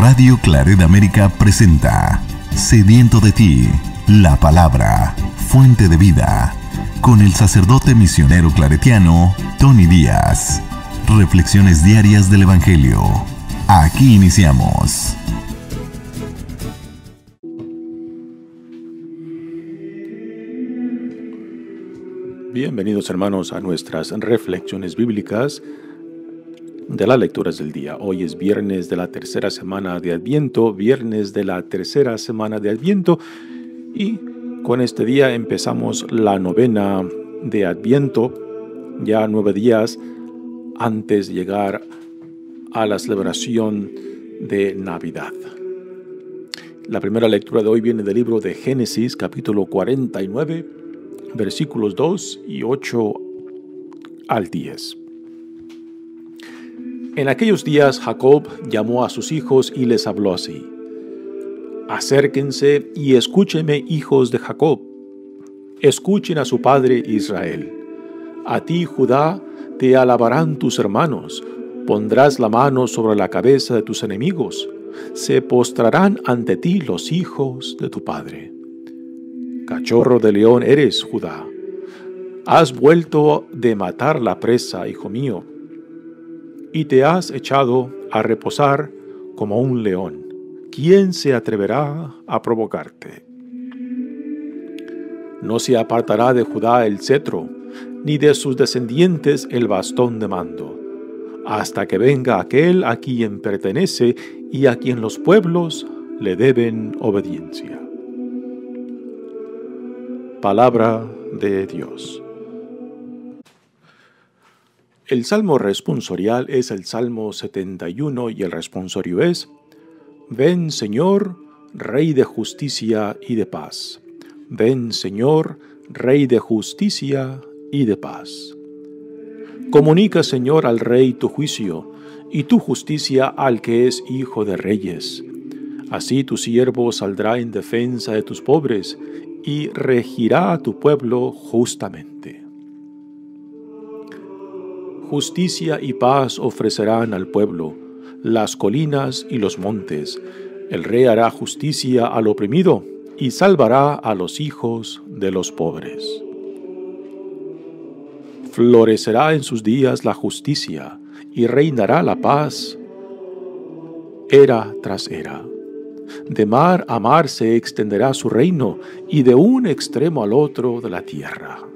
Radio Claret América presenta Sediento de ti, la palabra, fuente de vida, con el sacerdote misionero claretiano Tony Díaz. Reflexiones diarias del Evangelio. Aquí iniciamos. Bienvenidos, hermanos, a nuestras reflexiones bíblicas de las lecturas del día. Hoy es viernes de la tercera semana de Adviento, y con este día empezamos la novena de Adviento, ya 9 días antes de llegar a la celebración de Navidad. La primera lectura de hoy viene del libro de Génesis, capítulo 49, versículos 2 y 8 al 10. En aquellos días Jacob llamó a sus hijos y les habló así: Acérquense y escúchenme, hijos de Jacob. Escuchen a su padre Israel. A ti, Judá, te alabarán tus hermanos. Pondrás la mano sobre la cabeza de tus enemigos. Se postrarán ante ti los hijos de tu padre. Cachorro de león eres, Judá. Has vuelto de matar la presa, hijo mío, y te has echado a reposar como un león. ¿Quién se atreverá a provocarte? No se apartará de Judá el cetro, ni de sus descendientes el bastón de mando, hasta que venga aquel a quien pertenece y a quien los pueblos le deben obediencia. Palabra de Dios. El salmo responsorial es el Salmo 71 y el responsorio es: Ven, Señor, Rey de justicia y de paz. Ven, Señor, Rey de justicia y de paz. Comunica, Señor, al Rey tu juicio y tu justicia al que es hijo de reyes. Así tu siervo saldrá en defensa de tus pobres y regirá a tu pueblo justamente. Justicia y paz ofrecerán al pueblo, las colinas y los montes. El rey hará justicia al oprimido y salvará a los hijos de los pobres. Florecerá en sus días la justicia y reinará la paz era tras era. De mar a mar se extenderá su reino y de un extremo al otro de la tierra.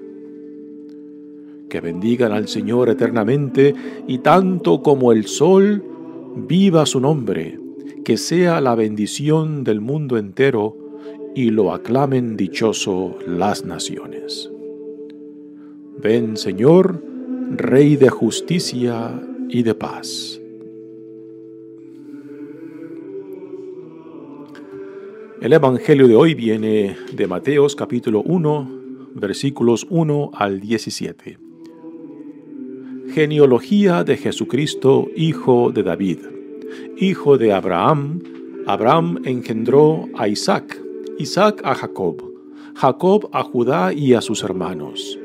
Que bendigan al Señor eternamente, y tanto como el sol, viva su nombre, que sea la bendición del mundo entero, y lo aclamen dichoso las naciones. Ven, Señor, Rey de justicia y de paz. El Evangelio de hoy viene de Mateos capítulo 1, versículos 1 al 17. Genealogía de Jesucristo, hijo de David, hijo de Abraham. Abraham engendró a Isaac, Isaac a Jacob, Jacob a Judá y a sus hermanos.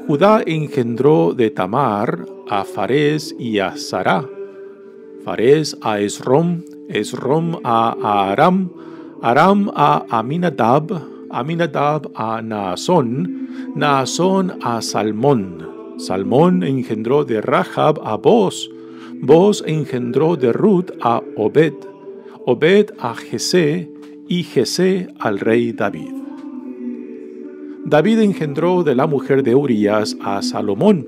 Judá engendró de Tamar a Farés y a Sará, Farés a Esrom, Esrom a Aram, Aram a Aminadab, Aminadab a Naasón, Naasón a Salmón. Salmón engendró de Rahab a Boz, Boz engendró de Ruth a Obed, Obed a Jesé y Jesé al rey David. David engendró de la mujer de Urías a Salomón,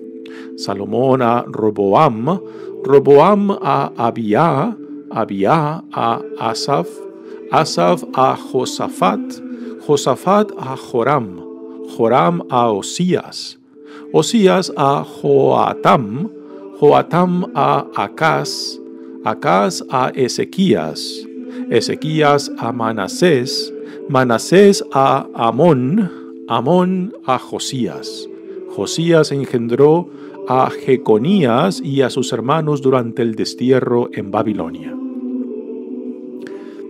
Salomón a Roboam, Roboam a Abía, Abía a Asaf, Asaf a Josafat, Josafat a Joram, Joram a Osías, Osías a Joatam, Joatam a Acaz, Acaz a Ezequías, Ezequías a Manasés, Manasés a Amón, Amón a Josías. Josías engendró a Jeconías y a sus hermanos durante el destierro en Babilonia.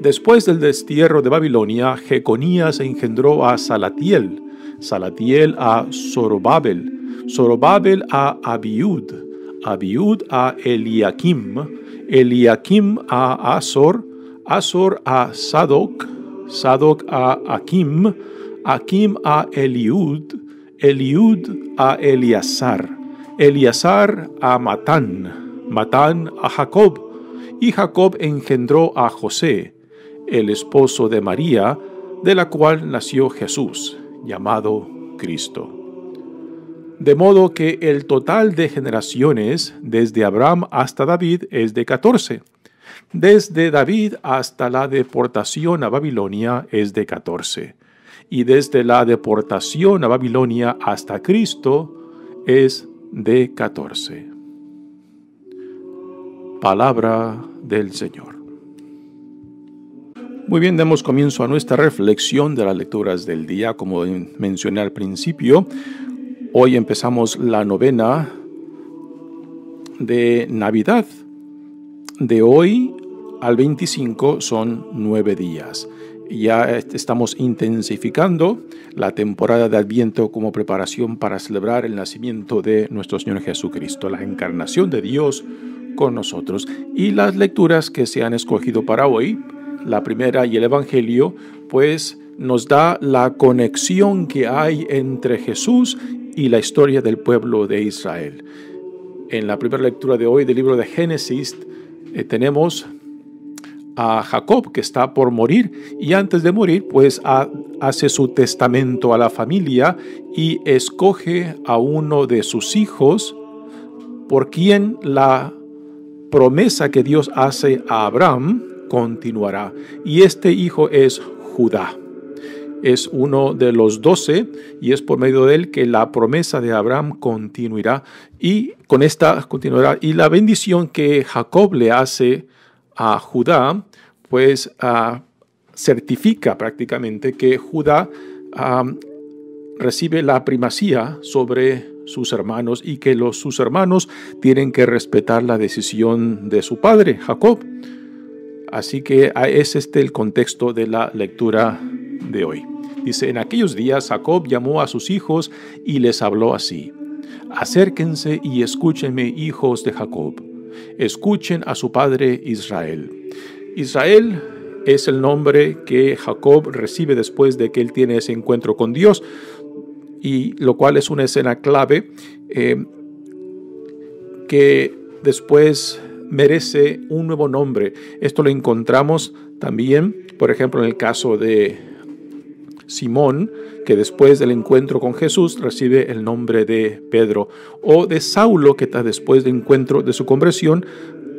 Después del destierro de Babilonia, Jeconías engendró a Salatiel, Salatiel a Zorobabel, Zorobabel a Abiud, Abiud a Eliakim, Eliakim a Azor, Azor a Sadoc, Sadoc a Akim, Akim a Eliud, Eliud a Eleazar, Eleazar a Matán, Matán a Jacob, y Jacob engendró a José, el esposo de María, de la cual nació Jesús, llamado Cristo. De modo que el total de generaciones desde Abraham hasta David es de 14. Desde David hasta la deportación a Babilonia es de 14. Y desde la deportación a Babilonia hasta Cristo es de 14. Palabra del Señor. Muy bien, damos comienzo a nuestra reflexión de las lecturas del día. Como mencioné al principio, hoy empezamos la novena de Navidad. De hoy al 25 son 9 días. Ya estamos intensificando la temporada de Adviento como preparación para celebrar el nacimiento de nuestro Señor Jesucristo, la encarnación de Dios con nosotros. Y las lecturas que se han escogido para hoy, la primera y el Evangelio, pues nos da la conexión que hay entre Jesús y la historia del pueblo de Israel. En la primera lectura de hoy del libro de Génesis tenemos a Jacob, que está por morir, y antes de morir pues hace su testamento a la familia y escoge a uno de sus hijos por quien la promesa que Dios hace a Abraham continuará. Y este hijo es Judá. Es uno de los 12 y es por medio de él que la promesa de Abraham continuará. Y con esta continuará. Y la bendición que Jacob le hace a Judá, pues certifica prácticamente que Judá recibe la primacía sobre sus hermanos y que sus hermanos tienen que respetar la decisión de su padre, Jacob. Así que es el contexto de la lectura de hoy. Dice, en aquellos días Jacob llamó a sus hijos y les habló así: acérquense y escúchenme, hijos de Jacob. Escuchen a su padre Israel. Israel es el nombre que Jacob recibe después de que él tiene ese encuentro con Dios, y lo cual es una escena clave que después merece un nuevo nombre. Esto lo encontramos también, por ejemplo, en el caso de Simón, que después del encuentro con Jesús recibe el nombre de Pedro, o de Saulo, que después del encuentro de su conversión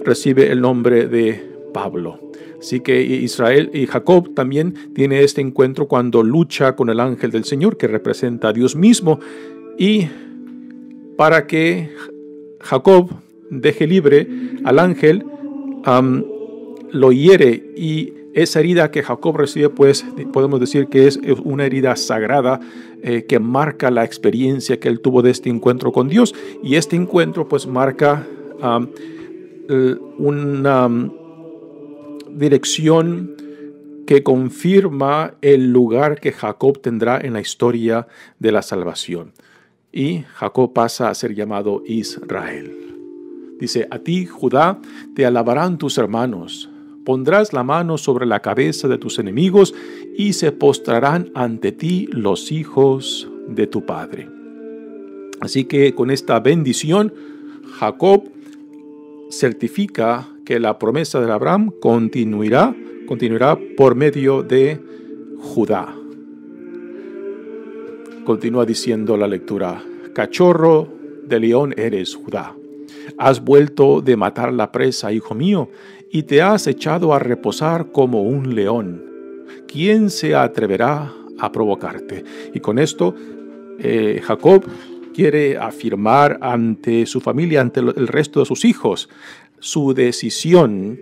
recibe el nombre de Pablo. Así que Israel y Jacob también tiene este encuentro cuando lucha con el ángel del Señor, que representa a Dios mismo, y para que Jacob deje libre al ángel, lo hiere, y esa herida que Jacob recibe, pues podemos decir que es una herida sagrada que marca la experiencia que él tuvo de este encuentro con Dios, y este encuentro pues marca una dirección que confirma el lugar que Jacob tendrá en la historia de la salvación. Y Jacob pasa a ser llamado Israel. Dice, a ti, Judá, te alabarán tus hermanos. Pondrás la mano sobre la cabeza de tus enemigos y se postrarán ante ti los hijos de tu padre. Así que con esta bendición, Jacob certifica que la promesa de Abraham continuará por medio de Judá. Continúa diciendo la lectura: cachorro de león eres, Judá. Has vuelto de matar la presa, hijo mío, y te has echado a reposar como un león. ¿Quién se atreverá a provocarte? Y con esto, Jacob quiere afirmar ante su familia, ante el resto de sus hijos, su decisión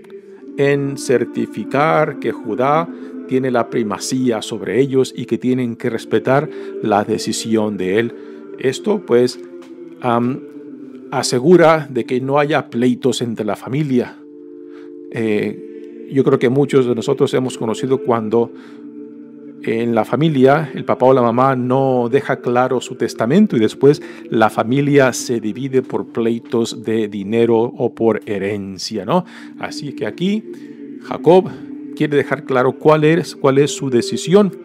en certificar que Judá tiene la primacía sobre ellos y que tienen que respetar la decisión de él. Esto pues asegura de que no haya pleitos entre la familia. Yo creo que muchos de nosotros hemos conocido cuando en la familia el papá o la mamá no deja claro su testamento y después la familia se divide por pleitos de dinero o por herencia, ¿no? Así que aquí Jacob quiere dejar claro cuál es su decisión,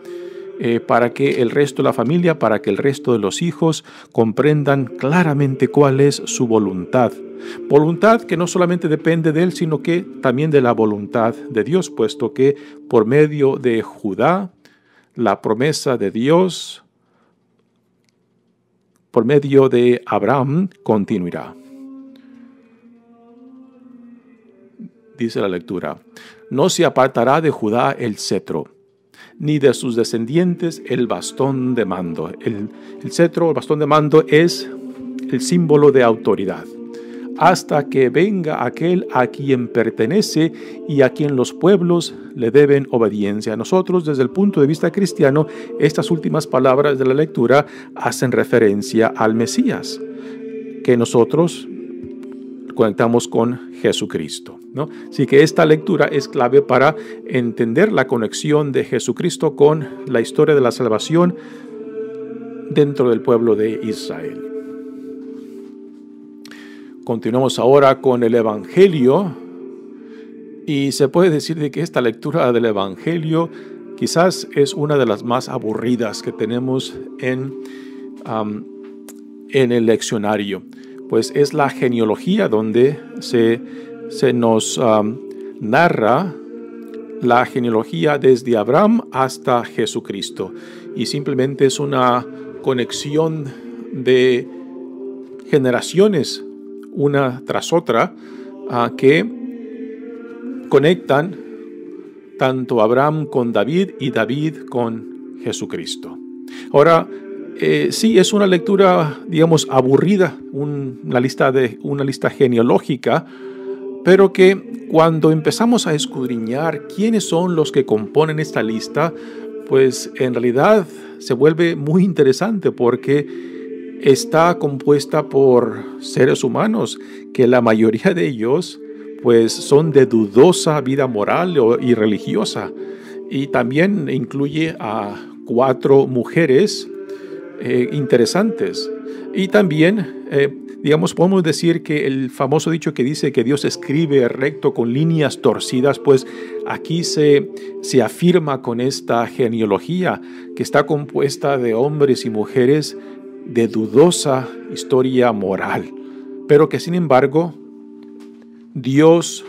para que el resto de la familia, para que el resto de los hijos comprendan claramente cuál es su voluntad. Voluntad que no solamente depende de él, sino que también de la voluntad de Dios, puesto que por medio de Judá, la promesa de Dios, por medio de Abraham, continuará. Dice la lectura: no se apartará de Judá el cetro, ni de sus descendientes el bastón de mando. El cetro, el bastón de mando, es el símbolo de autoridad, hasta que venga aquel a quien pertenece y a quien los pueblos le deben obediencia. Nosotros, desde el punto de vista cristiano, estas últimas palabras de la lectura hacen referencia al Mesías, que nosotros conectamos con Jesucristo, ¿no? Así que esta lectura es clave para entender la conexión de Jesucristo con la historia de la salvación dentro del pueblo de Israel. Continuamos ahora con el Evangelio, y se puede decir de que esta lectura del Evangelio quizás es una de las más aburridas que tenemos en el leccionario, pues es la genealogía donde se nos narra la genealogía desde Abraham hasta Jesucristo, y simplemente es una conexión de generaciones una tras otra, que conectan tanto Abraham con David y David con Jesucristo. Ahora, sí, es una lectura, digamos, aburrida, una lista genealógica, pero que cuando empezamos a escudriñar quiénes son los que componen esta lista, pues en realidad se vuelve muy interesante, porque está compuesta por seres humanos que la mayoría de ellos pues son de dudosa vida moral y religiosa, y también incluye a 4 mujeres interesantes, y también digamos, podemos decir que el famoso dicho que dice que Dios escribe recto con líneas torcidas, pues aquí se afirma con esta genealogía que está compuesta de hombres y mujeres de dudosa historia moral, pero que sin embargo Dios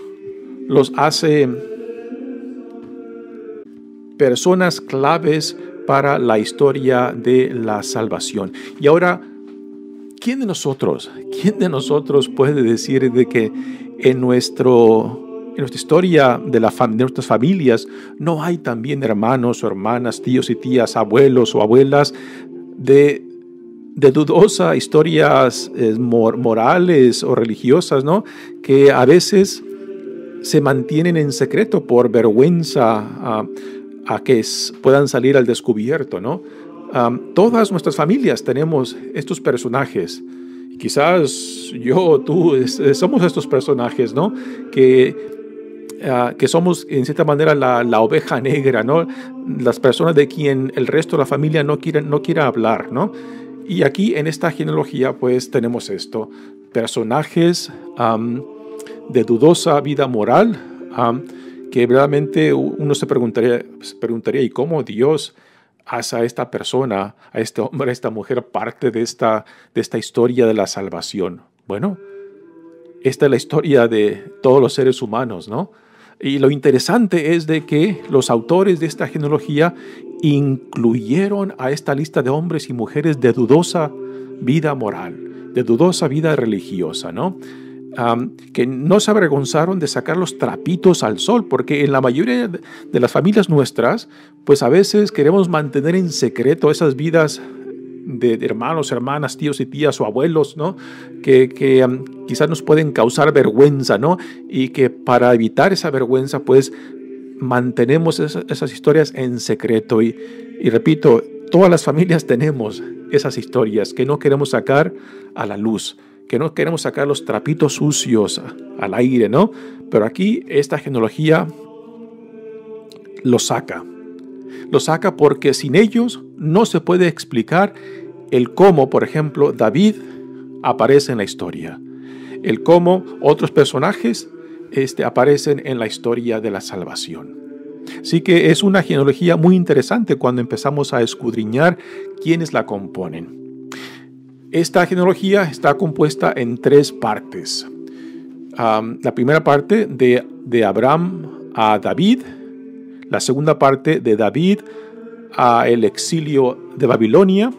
los hace personas claves para la historia de la salvación. Y ahora, ¿quién de nosotros puede decir de que en nuestra historia de nuestras familias no hay también hermanos o hermanas, tíos y tías, abuelos o abuelas de dudosa historias morales o religiosas, ¿no? Que a veces se mantienen en secreto por vergüenza a que puedan salir al descubierto, ¿no? Todas nuestras familias tenemos estos personajes. Quizás yo, tú, somos estos personajes, ¿no? Que somos en cierta manera la oveja negra, ¿no? Las personas de quien el resto de la familia no quiere hablar, ¿no? Y aquí en esta genealogía pues tenemos esto, personajes de dudosa vida moral, que realmente uno se preguntaría, ¿y cómo Dios hace a esta persona, a este hombre, a esta mujer parte de esta historia de la salvación? Bueno, esta es la historia de todos los seres humanos, ¿no? Y lo interesante es de que los autores de esta genealogía incluyeron a esta lista de hombres y mujeres de dudosa vida moral, de dudosa vida religiosa, ¿no? Que no se avergonzaron de sacar los trapitos al sol, porque en la mayoría de las familias nuestras, pues a veces queremos mantener en secreto esas vidas de hermanos, hermanas, tíos y tías o abuelos, ¿no? Que quizás nos pueden causar vergüenza, ¿no? Y que para evitar esa vergüenza, pues mantenemos esas historias en secreto. Y repito, todas las familias tenemos esas historias que no queremos sacar a la luz, que no queremos sacar los trapitos sucios al aire, ¿no? Pero aquí esta genealogía lo saca. Lo saca porque sin ellos no se puede explicar el cómo, por ejemplo, David aparece en la historia, el cómo otros personajes aparecen en la historia de la salvación. Así que es una genealogía muy interesante cuando empezamos a escudriñar quiénes la componen. Esta genealogía está compuesta en 3 partes. La primera parte de Abraham a David, la segunda parte de David al exilio de Babilonia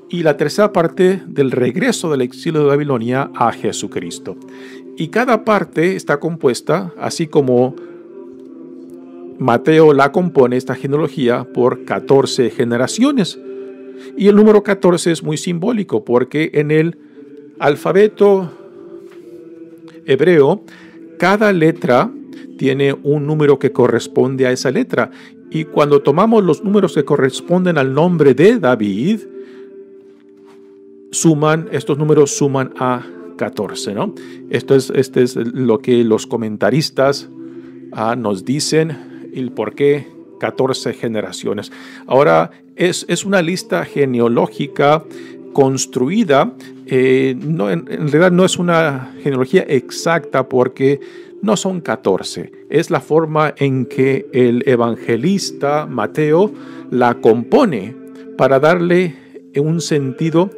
y la tercera parte del regreso del exilio de Babilonia a Jesucristo. Y cada parte está compuesta, así como Mateo la compone, esta genealogía, por 14 generaciones. Y el número 14 es muy simbólico porque en el alfabeto hebreo, cada letra tiene un número que corresponde a esa letra. Y cuando tomamos los números que corresponden al nombre de David, estos números suman a 14, ¿no? Este es lo que los comentaristas nos dicen, el por qué 14 generaciones. Ahora, es una lista genealógica construida, en realidad no es una genealogía exacta porque no son 14. Es la forma en que el evangelista Mateo la compone para darle un sentido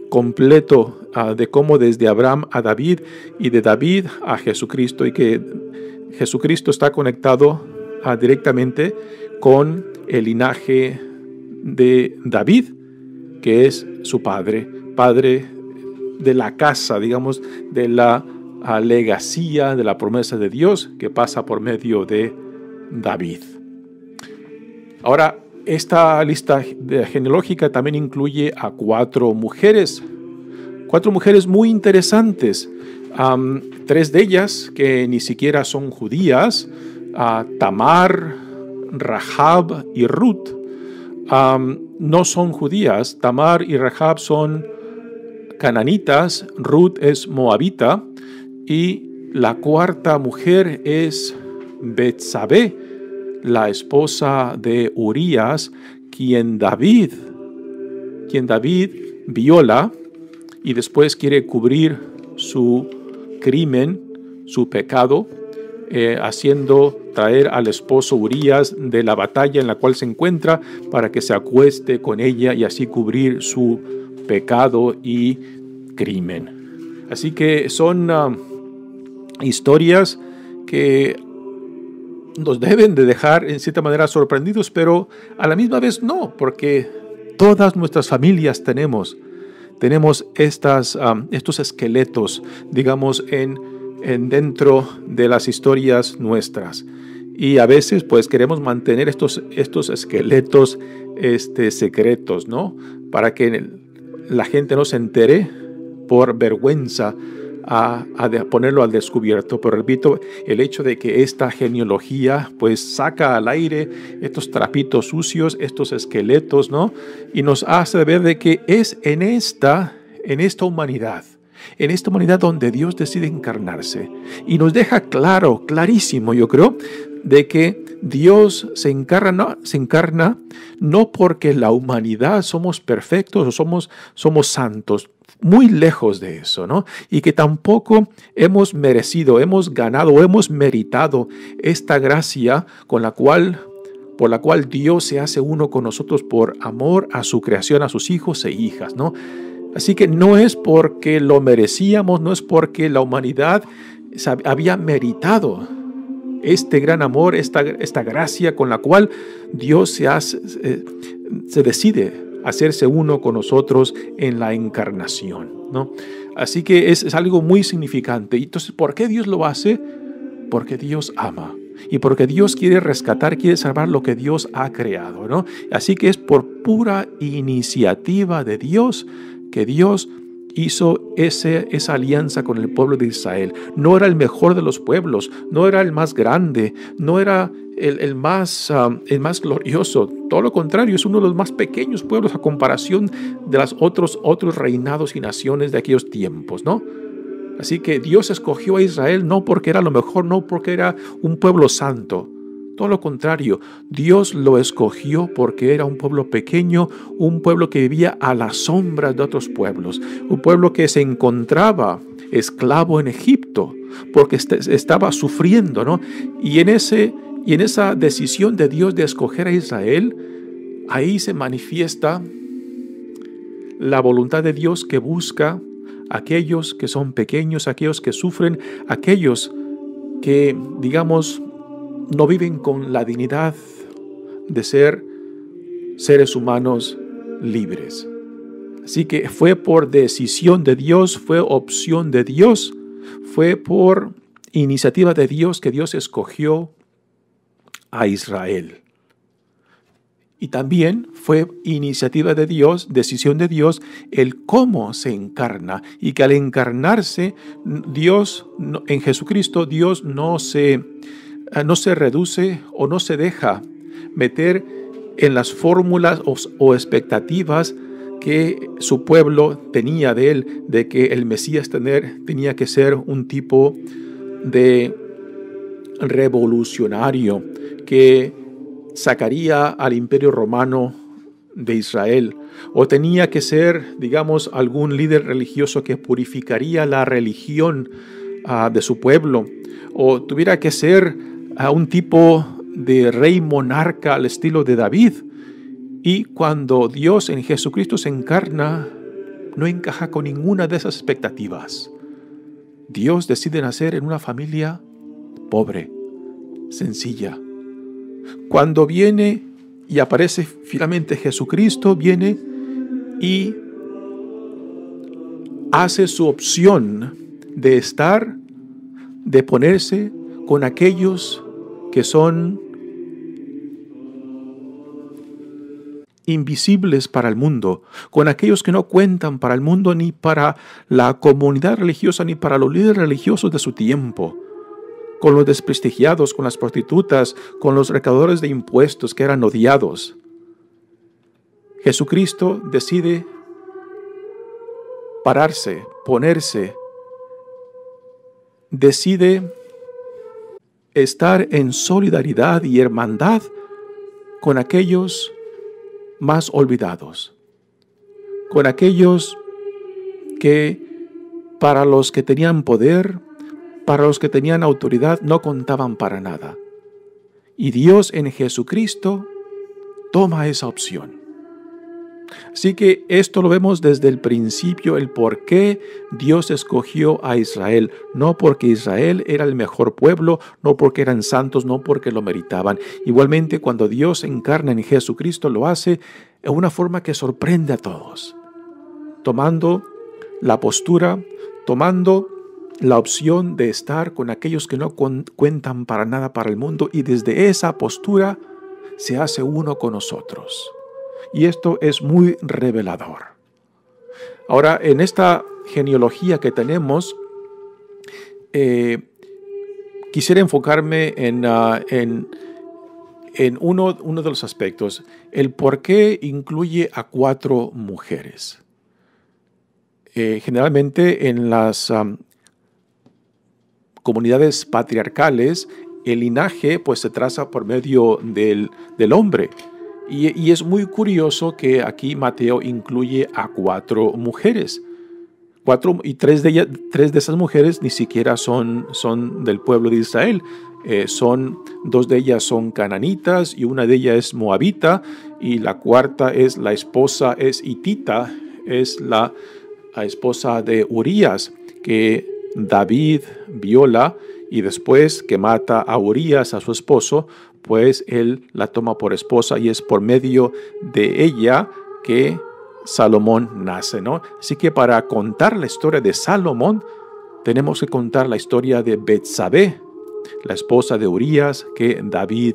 completo de cómo desde Abraham a David y de David a Jesucristo, y que Jesucristo está conectado directamente con el linaje de David, que es su padre de la casa, digamos, de la legacía, de la promesa de Dios que pasa por medio de David. Ahora, esta lista genealógica también incluye a 4 mujeres muy interesantes. 3 de ellas que ni siquiera son judías, Tamar, Rahab y Ruth, no son judías. Tamar y Rahab son cananitas, Ruth es moabita, y la 4ª mujer es Betsabé, la esposa de Urías, quien David viola y después quiere cubrir su crimen, su pecado, haciendo traer al esposo Urías de la batalla en la cual se encuentra para que se acueste con ella y así cubrir su pecado y crimen. Así que son historias que nos deben de dejar en cierta manera sorprendidos, pero a la misma vez no, porque todas nuestras familias tenemos estos esqueletos, digamos, dentro de las historias nuestras. Y a veces pues queremos mantener estos esqueletos secretos, ¿no? Para que la gente no se entere por vergüenza de ponerlo al descubierto. Pero repito, el hecho de que esta genealogía pues saca al aire estos trapitos sucios, estos esqueletos, ¿no? Y nos hace ver de que es en esta humanidad donde Dios decide encarnarse. Y nos deja clarísimo, yo creo, de que Dios se encarna no porque la humanidad somos perfectos o somos santos, muy lejos de eso, ¿no? Y que tampoco hemos merecido, hemos ganado o hemos meritado esta gracia por la cual Dios se hace uno con nosotros por amor a su creación, a sus hijos e hijas, ¿no? Así que no es porque lo merecíamos, no es porque la humanidad había meritado este gran amor, esta gracia con la cual Dios se decide hacerse uno con nosotros en la encarnación, ¿no? Así que es algo muy significante. Y entonces, ¿por qué Dios lo hace? Porque Dios ama. Y porque Dios quiere rescatar, quiere salvar lo que Dios ha creado, ¿no? Así que es por pura iniciativa de Dios que Dios hizo esa alianza con el pueblo de Israel. No era el mejor de los pueblos, no era el más grande, no era el más glorioso. Todo lo contrario, es uno de los más pequeños pueblos a comparación de los otros reinados y naciones de aquellos tiempos, ¿no? Así que Dios escogió a Israel no porque era lo mejor, no porque era un pueblo santo. Todo lo contrario, Dios lo escogió porque era un pueblo pequeño, un pueblo que vivía a la sombra de otros pueblos, un pueblo que se encontraba esclavo en Egipto porque estaba sufriendo, ¿no? Y Y en esa decisión de Dios de escoger a Israel, ahí se manifiesta la voluntad de Dios que busca a aquellos que son pequeños, aquellos que sufren, aquellos que, digamos, no viven con la dignidad de ser seres humanos libres. Así que fue por decisión de Dios, fue opción de Dios, fue por iniciativa de Dios que Dios escogió a Israel. Y también fue iniciativa de Dios, decisión de Dios, el cómo se encarna. Y que al encarnarse, Dios, en Jesucristo, Dios no se reduce o no se deja meter en las fórmulas o expectativas que su pueblo tenía de él, de que el Mesías tenía que ser un tipo de revolucionario que sacaría al imperio romano de Israel, o tenía que ser, digamos, algún líder religioso que purificaría la religión de su pueblo, o tuviera que ser un tipo de rey monarca al estilo de David. Y cuando Dios en Jesucristo se encarna, no encaja con ninguna de esas expectativas. Dios decide nacer en una familia pobre, sencilla. Cuando viene y aparece finalmente Jesucristo, viene y hace su opción de estar, de ponerse con aquellos que son invisibles para el mundo, con aquellos que no cuentan para el mundo, ni para la comunidad religiosa, ni para los líderes religiosos de su tiempo, con los desprestigiados, con las prostitutas, con los recaudadores de impuestos que eran odiados. Jesucristo decide pararse, ponerse, decide estar en solidaridad y hermandad con aquellos más olvidados, con aquellos que para los que tenían poder, para los que tenían autoridad, no contaban para nada. Y Dios en Jesucristo toma esa opción. Así que esto lo vemos desde el principio, el por qué Dios escogió a Israel. No porque Israel era el mejor pueblo, no porque eran santos, no porque lo meritaban. Igualmente, cuando Dios encarna en Jesucristo, lo hace de una forma que sorprende a todos, tomando la postura, tomando la opción de estar con aquellos que no cuentan para nada para el mundo, y desde esa postura se hace uno con nosotros. Y esto es muy revelador. Ahora, en esta genealogía que tenemos, quisiera enfocarme en uno de los aspectos, el por qué incluye a 4 mujeres. Generalmente en las comunidades patriarcales, el linaje pues se traza por medio del hombre. Y es muy curioso que aquí Mateo incluye a 4 mujeres. 4, y 3 de esas mujeres ni siquiera son del pueblo de Israel. 2 de ellas son cananitas y una de ellas es moabita, y la cuarta es la esposa, es hitita, es la esposa de Urías, que David viola, y después que mata a Urías, a su esposo, pues él la toma por esposa, y es por medio de ella que Salomón nace, ¿no? Así que para contar la historia de Salomón, tenemos que contar la historia de Betsabé, la esposa de Urías, que David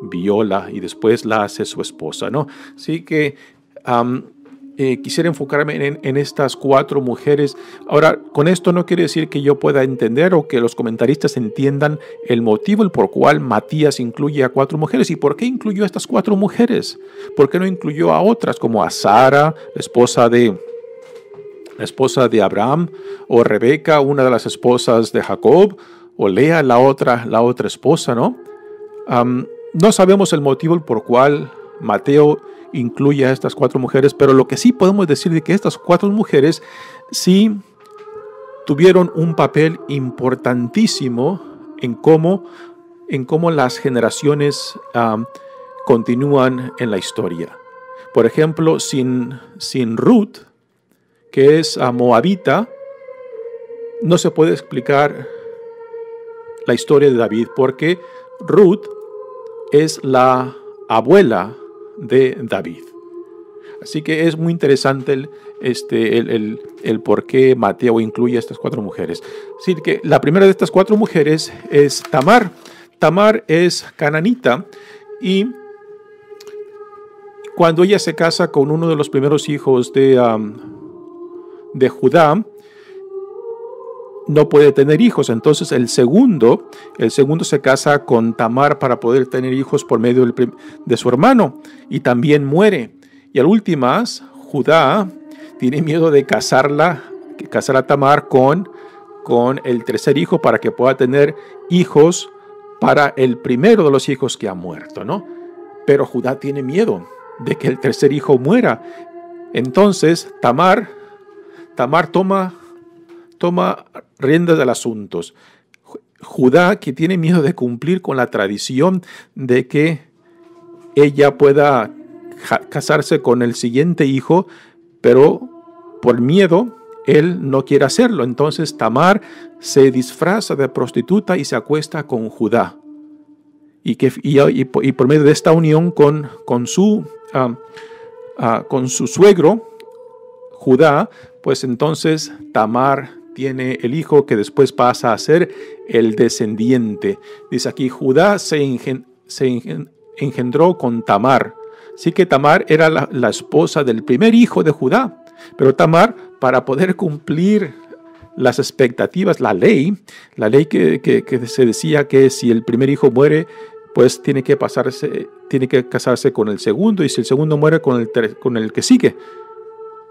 viola y después la hace su esposa, ¿no? Así que quisiera enfocarme en estas 4 mujeres. Ahora, con esto no quiere decir que yo pueda entender o que los comentaristas entiendan el motivo el por cual Matías incluye a 4 mujeres. ¿Y por qué incluyó a estas 4 mujeres? ¿Por qué no incluyó a otras como a Sara, la esposa de Abraham, o Rebeca, una de las esposas de Jacob, o Lea, la otra esposa, ¿no? No sabemos el motivo el por cual Mateo incluye a estas 4 mujeres, pero lo que sí podemos decir es que estas 4 mujeres sí tuvieron un papel importantísimo en cómo en cómo las generaciones continúan en la historia. Por ejemplo, sin Ruth, que es moabita, no se puede explicar la historia de David, porque Ruth es la abuela de David. Así que es muy interesante el por qué Mateo incluye a estas 4 mujeres. Así que la primera de estas 4 mujeres es Tamar. Tamar es cananita y cuando ella se casa con uno de los primeros hijos de Judá, no puede tener hijos. Entonces el segundo se casa con Tamar para poder tener hijos por medio de su hermano, y también muere. Y al últimas, Judá tiene miedo de casar a Tamar con el tercer hijo para que pueda tener hijos para el primero de los hijos que ha muerto, ¿no? Pero Judá tiene miedo de que el tercer hijo muera. Entonces Tamar toma riendas del asunto. Judá, que tiene miedo de cumplir con la tradición de que ella pueda casarse con el siguiente hijo, pero por miedo él no quiere hacerlo. Entonces Tamar se disfraza de prostituta y se acuesta con Judá. Y por medio de esta unión con su suegro, Judá, pues entonces Tamar tiene el hijo que después pasa a ser el descendiente. Dice aquí, Judá se engendró con Tamar. Así que Tamar era la esposa del primer hijo de Judá. Pero Tamar, para poder cumplir las expectativas, la ley que se decía que si el primer hijo muere, pues tiene que casarse con el segundo, y si el segundo muere, con el que sigue.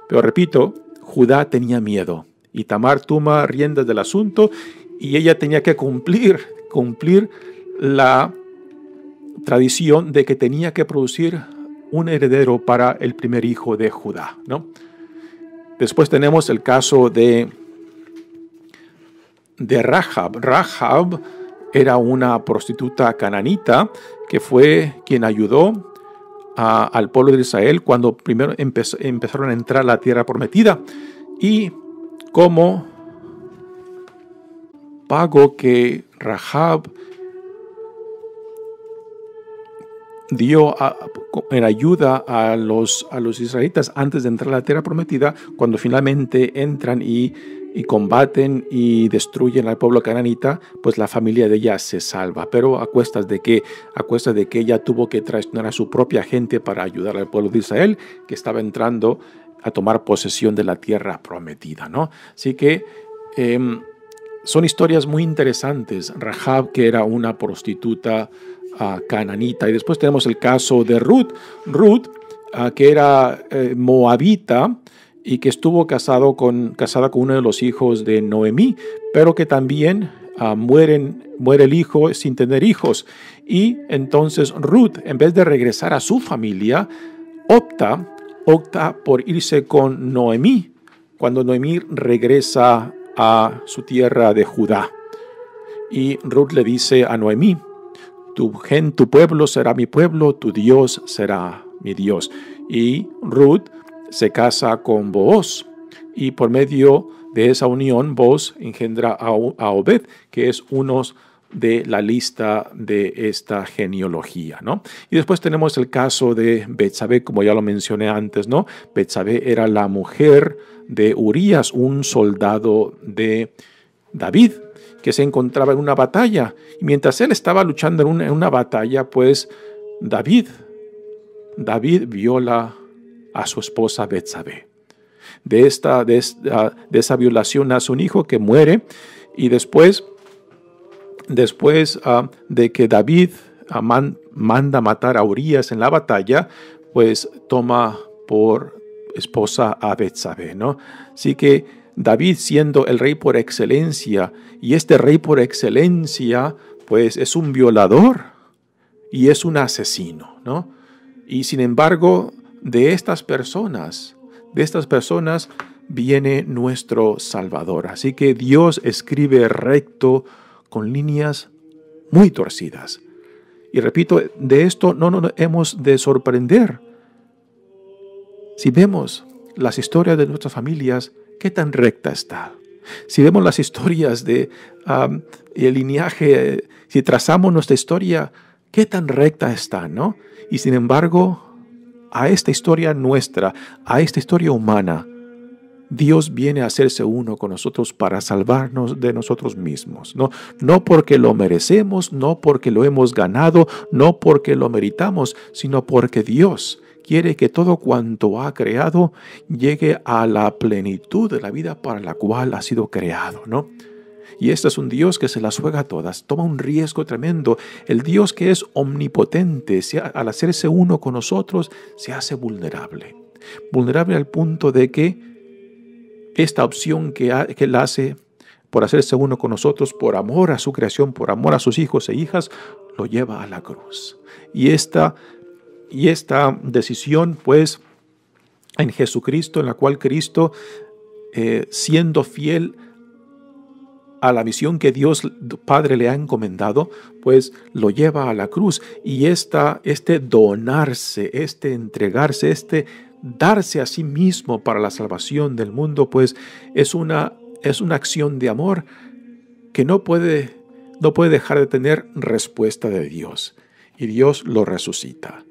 Pero repito, Judá tenía miedo y Tamar toma riendas del asunto, y ella tenía que cumplir la tradición de que tenía que producir un heredero para el primer hijo de Judá, ¿no? Después tenemos el caso de Rahab. Rahab era una prostituta cananita que fue quien ayudó al pueblo de Israel cuando primero empezaron a entrar a la tierra prometida. Y como pago que Rahab dio en ayuda a los israelitas antes de entrar a la tierra prometida, cuando finalmente entran y combaten y destruyen al pueblo cananita, pues la familia de ella se salva, pero a cuestas de que ella tuvo que traicionar a su propia gente para ayudar al pueblo de Israel, que estaba entrando a tomar posesión de la tierra prometida, ¿no? Así que son historias muy interesantes. Rahab, que era una prostituta cananita, y después tenemos el caso de Ruth, que era moabita, y que estuvo casada con uno de los hijos de Noemí, pero que también muere el hijo sin tener hijos. Y entonces Ruth, en vez de regresar a su familia, opta por irse con Noemí, cuando Noemí regresa a su tierra de Judá. Y Ruth le dice a Noemí: tu pueblo será mi pueblo, tu Dios será mi Dios. Y Ruth se casa con Booz, y por medio de esa unión Booz engendra a Obed, que es uno de la lista de esta genealogía, ¿no? Y después tenemos el caso de Betsabé, como ya lo mencioné antes, ¿no? Betsabé era la mujer de Urías, un soldado de David, que se encontraba en una batalla. Y mientras él estaba luchando en una batalla, pues David viola a su esposa Betsabé. De esa violación nace un hijo que muere, y después de que David manda matar a Urías en la batalla, pues toma por esposa a Betsabé, ¿no? Así que David, siendo el rey por excelencia, y este rey por excelencia, pues es un violador y es un asesino, ¿no? Y sin embargo, de estas personas viene nuestro Salvador. Así que Dios escribe recto con líneas muy torcidas. Y repito, de esto no nos hemos de sorprender. Si vemos las historias de nuestras familias, ¿qué tan recta está? Si vemos las historias de el linaje, si trazamos nuestra historia, ¿qué tan recta está, no? Y sin embargo, a esta historia nuestra, a esta historia humana, Dios viene a hacerse uno con nosotros para salvarnos de nosotros mismos, ¿no? No porque lo merecemos, no porque lo hemos ganado, no porque lo meritamos, sino porque Dios quiere que todo cuanto ha creado llegue a la plenitud de la vida para la cual ha sido creado, ¿no? Y este es un Dios que se las juega a todas, toma un riesgo tremendo. El Dios que es omnipotente, al hacerse uno con nosotros, se hace vulnerable. Vulnerable al punto de que esta opción que Él hace por hacerse uno con nosotros, por amor a su creación, por amor a sus hijos e hijas, lo lleva a la cruz. Y esta decisión, pues, en Jesucristo, en la cual Cristo, siendo fiel a la misión que Dios Padre le ha encomendado, pues lo lleva a la cruz. Y este donarse, entregarse, darse a sí mismo para la salvación del mundo, pues es una acción de amor que no puede dejar de tener respuesta de Dios. Y Dios lo resucita.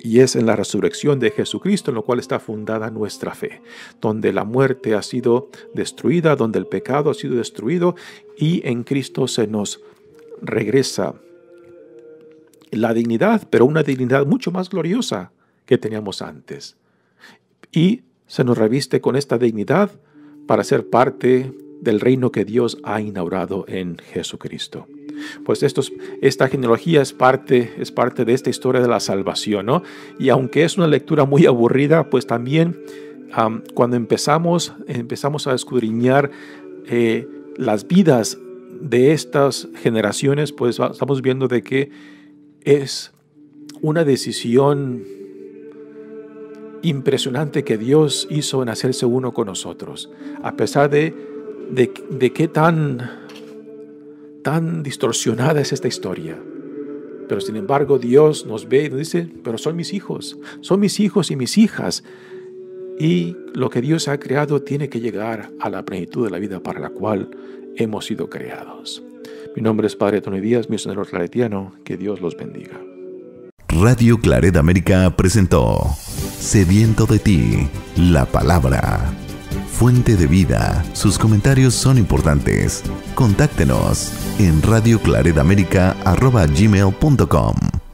Y es en la resurrección de Jesucristo en lo cual está fundada nuestra fe, donde la muerte ha sido destruida, donde el pecado ha sido destruido, y en Cristo se nos regresa la dignidad, pero una dignidad mucho más gloriosa que teníamos antes. Y se nos reviste con esta dignidad para ser parte del reino que Dios ha inaugurado en Jesucristo. Pues esta genealogía es parte de esta historia de la salvación, ¿no? Y aunque es una lectura muy aburrida, pues también cuando empezamos a escudriñar las vidas de estas generaciones, pues estamos viendo de que es una decisión impresionante que Dios hizo en hacerse uno con nosotros, a pesar de qué tan distorsionada es esta historia. Pero sin embargo Dios nos ve y nos dice, pero son mis hijos y mis hijas, y lo que Dios ha creado tiene que llegar a la plenitud de la vida para la cual hemos sido creados. Mi nombre es Padre Tony Díaz, misionero claretiano. Que Dios los bendiga. Radio Claret América presentó Sediento de ti, la palabra. Fuente de vida. Sus comentarios son importantes. Contáctenos en radioclaretamerica@gmail.com.